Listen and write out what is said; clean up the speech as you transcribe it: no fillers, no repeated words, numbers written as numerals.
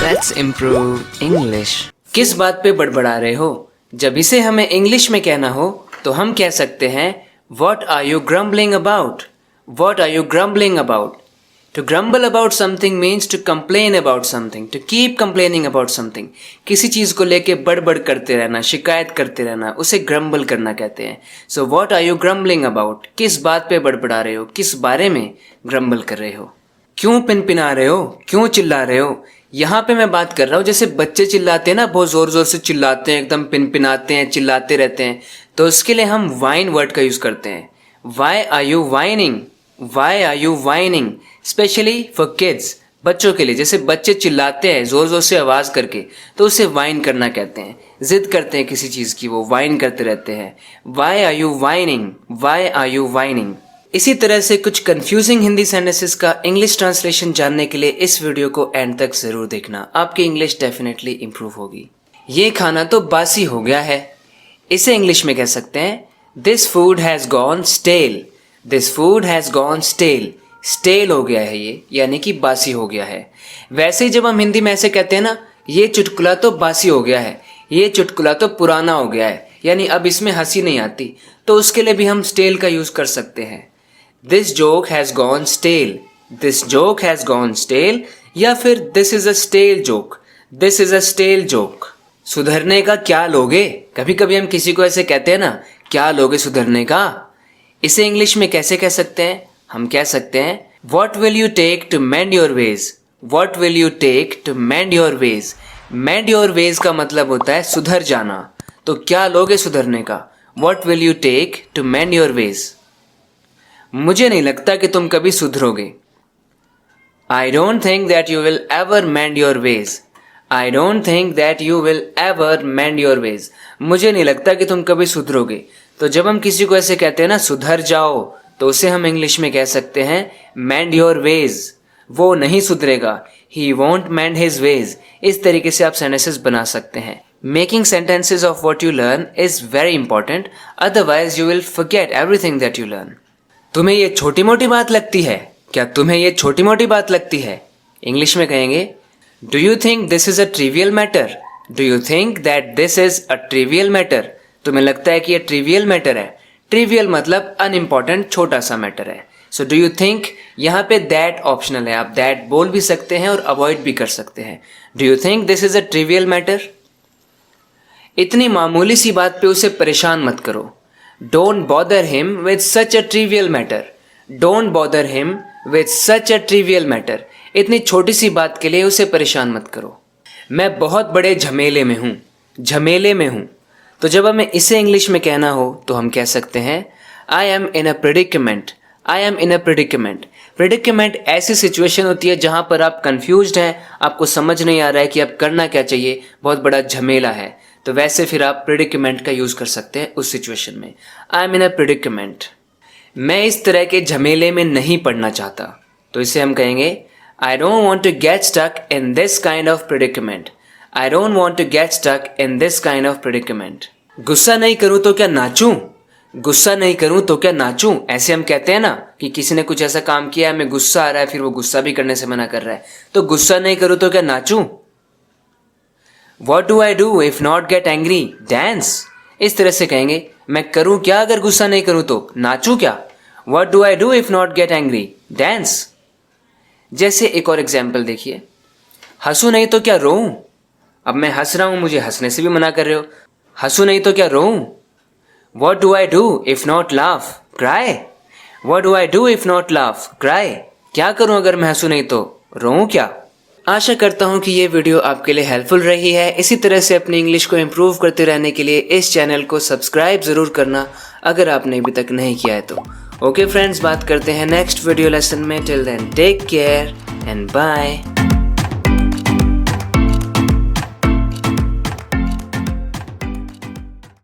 Let's improve English. किस बात पे बड़बड़ा रहे हो? जब इसे हमें इंग्लिश में कहना हो तो हम कह सकते हैं What are you grumbling about? What are you grumbling about? To grumble about something means to complain about something, to keep complaining about something. किसी चीज़ को लेके बड़बड़ करते रहना, शिकायत करते रहना, उसे grumble करना कहते हैं. So what are you grumbling about? किस बात पे बड़बड़ा रहे हो? किस बारे में grumble कर रहे हो? क्यों पिनपिना रहे हो? क्यों चिल्ला रहे हो? यहाँ पे मैं बात कर रहा हूँ जैसे बच्चे चिल्लाते हैं ना, बहुत ज़ोर ज़ोर से चिल्लाते हैं, एकदम पिनपिनाते हैं, चिल्लाते रहते हैं, तो उसके लिए हम वाइन वर्ड का यूज़ करते हैं. Why are you whining? Why are you whining? Especially for kids. बच्चों के लिए, जैसे बच्चे चिल्लाते हैं ज़ोर ज़ोर से आवाज़ करके, तो उसे वाइन करना कहते हैं. ज़िद करते हैं किसी चीज़ की, वो वाइन करते रहते हैं. Why are you whining? Why are you whining? इसी तरह से कुछ कंफ्यूजिंग हिंदी सेंटेंसेस का इंग्लिश ट्रांसलेशन जानने के लिए इस वीडियो को एंड तक ज़रूर देखना. आपकी इंग्लिश डेफिनेटली इम्प्रूव होगी. ये खाना तो बासी हो गया है. इसे इंग्लिश में कह सकते हैं this food has gone stale. This food has gone stale. Stale हो गया है ये, यानी कि बासी हो गया है. वैसे ही जब हम हिंदी में ऐसे कहते हैं ना, ये चुटकुला तो बासी हो गया है, ये चुटकुला तो पुराना हो गया है, यानी अब इसमें हंसी नहीं आती, तो उसके लिए भी हम स्टेल का यूज़ कर सकते हैं. This joke has gone stale. This joke has gone stale, या फिर this is a stale joke. This is a stale joke. सुधरने का क्या लोगे? कभी कभी हम किसी को ऐसे कहते हैं ना, क्या लोगे सुधरने का? इसे इंग्लिश में कैसे कह सकते हैं? हम कह सकते हैं What will you take to mend your ways? What will you take to mend your ways? Mend your ways का मतलब होता है सुधर जाना. तो क्या लोगे सुधरने का? What will you take to mend your ways? मुझे नहीं लगता कि तुम कभी सुधरोगे. I don't think that you will ever mend your ways. I don't think that you will ever mend your ways. मुझे नहीं लगता कि तुम कभी सुधरोगे. तो जब हम किसी को ऐसे कहते हैं ना, सुधर जाओ, तो उसे हम इंग्लिश में कह सकते हैं mend your ways. वो नहीं सुधरेगा. He won't mend his ways. इस तरीके से आप सेंटेंसेस बना सकते हैं. Making sentences of what you learn is very important. Otherwise you will forget everything that you learn. तुम्हें ये छोटी मोटी बात लगती है? क्या तुम्हें ये छोटी मोटी बात लगती है? इंग्लिश में कहेंगे Do you think this is a trivial matter? Do you think that this is a trivial matter? तुम्हें लगता है कि ये ट्रिवियल मैटर है. ट्रिवियल मतलब अनइम्पॉर्टेंट, छोटा सा मैटर है. सो डू यू थिंक, यहाँ पे दैट ऑप्शनल है. आप दैट बोल भी सकते हैं और अवॉइड भी कर सकते हैं. Do you think this is a trivial matter? इतनी मामूली सी बात पे उसे परेशान मत करो. Don't bother him with such a trivial matter. Don't bother him with such a trivial matter. इतनी छोटी सी बात के लिए उसे परेशान मत करो. मैं बहुत बड़े झमेले में हूँ. झमेले में हूँ. तो जब हमें इसे इंग्लिश में कहना हो तो हम कह सकते हैं I am in a प्रेडिकेमेंट. I am इन अ प्रेडिकेमेंट. प्रेडिकेमेंट ऐसी सिचुएशन होती है जहाँ पर आप कंफ्यूज्ड हैं, आपको समझ नहीं आ रहा है कि आप करना क्या चाहिए, बहुत बड़ा झमेला है. तो वैसे फिर आप प्रेडिकेमेंट का यूज़ कर सकते हैं उस सिचुएशन में. आई एम इन अ प्रेडिकेमेंट. मैं इस तरह के झमेले में नहीं पड़ना चाहता. तो इसे हम कहेंगे I don't want to get stuck in this kind of predicament. I don't want to get stuck in this kind of predicament. गुस्सा नहीं करूं तो क्या नाचूं? गुस्सा नहीं करूं तो क्या नाचूं? ऐसे हम कहते हैं ना कि किसी ने कुछ ऐसा काम किया है, हमें गुस्सा आ रहा है, फिर वो गुस्सा भी करने से मना कर रहा है. तो गुस्सा नहीं करूं तो क्या नाचूं? What do I do if not get angry? Dance. इस तरह से कहेंगे मैं करूं क्या अगर गुस्सा नहीं करूं तो? नाचूं क्या? What do I do if not get angry? Dance. जैसे एक और एग्जाम्पल देखिए. हंसू नहीं तो क्या रोऊं? अब मैं हंस रहा हूं, मुझे हंसने से भी मना कर रहे हो. हंसू नहीं तो क्या रोऊं? What do I do if not laugh? Cry. What do I do if not laugh? Cry. क्या करूं अगर मैं हंसू नहीं तो रोऊं क्या? आशा करता हूं कि ये वीडियो आपके लिए हेल्पफुल रही है. इसी तरह से अपनी इंग्लिश को इम्प्रूव करते रहने के लिए इस चैनल को सब्सक्राइब ज़रूर करना अगर आपने अभी तक नहीं किया है तो. ओके फ्रेंड्स, बात करते हैं नेक्स्ट वीडियो लेसन में. Till then take care and bye.